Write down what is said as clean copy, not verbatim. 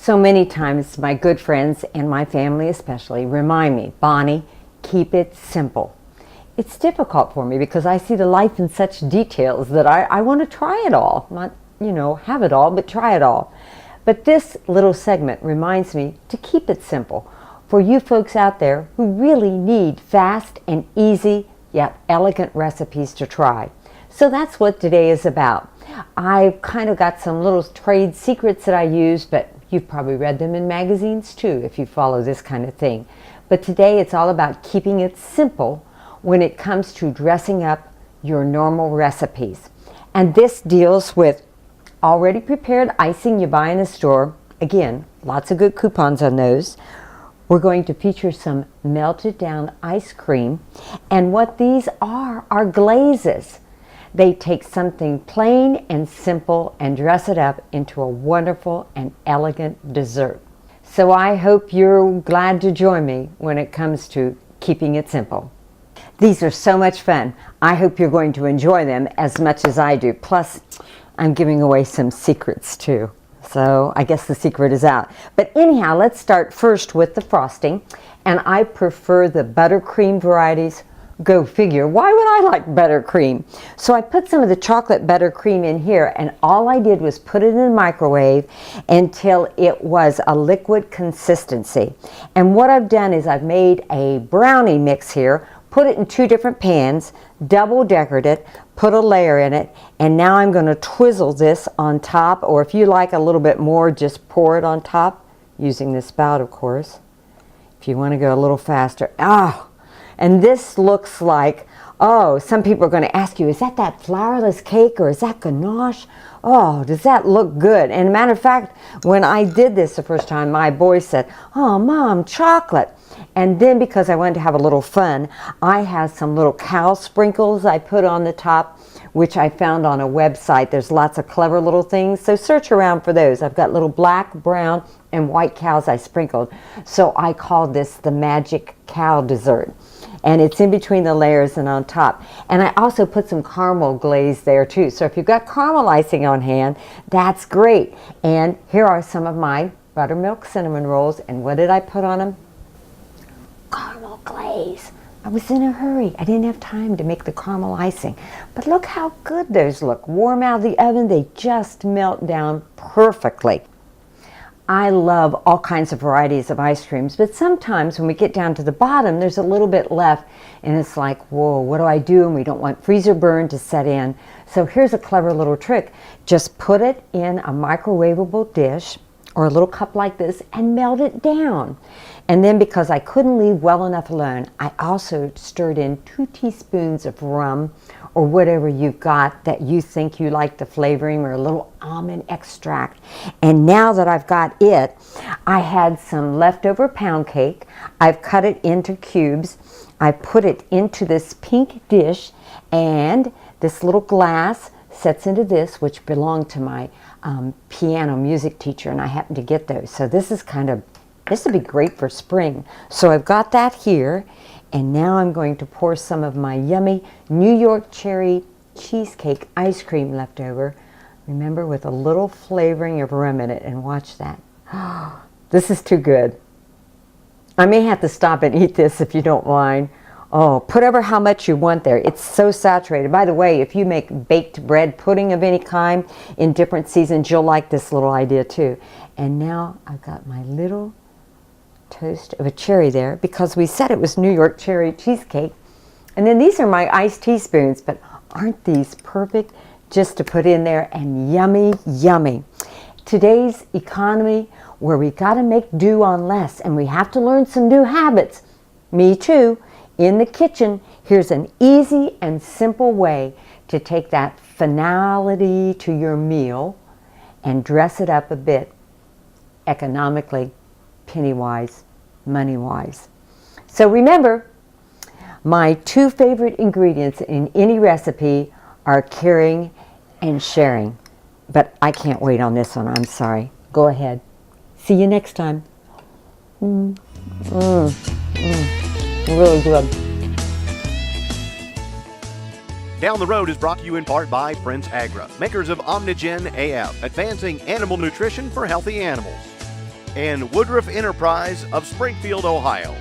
So many times my good friends and my family especially remind me, Bonnie, keep it simple. It's difficult for me because I see the life in such details that I want to try it all. Not, have it all, but try it all. But this little segment reminds me to keep it simple for you folks out there who really need fast and easy yet elegant recipes to try. So that's what today is about. I've kind of got some little trade secrets that I use, but you've probably read them in magazines too if you follow this kind of thing. But today it's all about keeping it simple when it comes to dressing up your normal recipes. And this deals with already prepared icing you buy in a store. Again, lots of good coupons on those. We're going to feature some melted down ice cream. And what these are glazes. They take something plain and simple and dress it up into a wonderful and elegant dessert. So I hope you're glad to join me when it comes to keeping it simple. These are so much fun. I hope you're going to enjoy them as much as I do. Plus, I'm giving away some secrets too. So I guess the secret is out. But anyhow, let's start first with the frosting. And I prefer the buttercream varieties. Go figure, why would I like buttercream? So I put some of the chocolate buttercream in here, and all I did was put it in the microwave until it was a liquid consistency. And what I've done is I've made a brownie mix here, put it in 2 different pans, double decorated it, put a layer in it, and now I'm going to twizzle this on top, or if you like a little bit more, just pour it on top, using this spout, of course. If you want to go a little faster. And this looks like, some people are going to ask you, is that flourless cake or is that ganache? Oh, does that look good? And a matter of fact, when I did this the first time, my boy said, oh, Mom, chocolate. And then because I wanted to have a little fun, I have some little cow sprinkles I put on the top, which I found on a website. There's lots of clever little things, so search around for those. I've got little black, brown, and white cows I sprinkled. So I called this the magic cow dessert. And it's in between the layers and on top. And I also put some caramel glaze there too. So if you've got caramel icing on hand, that's great. And here are some of my buttermilk cinnamon rolls. And what did I put on them? Caramel glaze. I was in a hurry. I didn't have time to make the caramel icing. But look how good those look. Warm out of the oven, they just melt down perfectly. I love all kinds of varieties of ice creams, but sometimes when we get down to the bottom, there's a little bit left, and it's like, whoa, what do I do? And we don't want freezer burn to set in. So here's a clever little trick. Just put it in a microwavable dish or a little cup like this and melt it down. And then because I couldn't leave well enough alone, I also stirred in 2 teaspoons of rum or whatever you've got that you think you like the flavoring, or a little almond extract. And now that I've got it, I had some leftover pound cake. I've cut it into cubes. I put it into this pink dish, and this little glass sets into this, which belonged to my piano music teacher, and I happened to get those. So this would be great for spring. So I've got that here, and now I'm going to pour some of my yummy New York cherry cheesecake ice cream left over. Remember, with a little flavoring of rum in it, and watch that. This is too good. I may have to stop and eat this if you don't mind. Oh, put over how much you want there. It's so saturated. By the way, if you make baked bread pudding of any kind in different seasons, you'll like this little idea too. And now I've got my little toast of a cherry there, because we said it was New York cherry cheesecake. And then these are my iced teaspoons, but aren't these perfect just to put in there, and yummy, yummy. Today's economy, where we got to make do on less, and we have to learn some new habits. Me too. In the kitchen, here's an easy and simple way to take that finality to your meal and dress it up a bit economically, penny-wise, money-wise. So remember, my 2 favorite ingredients in any recipe are caring and sharing. But I can't wait on this one, I'm sorry. Go ahead. See you next time. Really good. Down the Road is brought to you in part by Prince Agra, makers of Omnigen AF, advancing animal nutrition for healthy animals. and Woodruff Enterprise of Springfield, Ohio.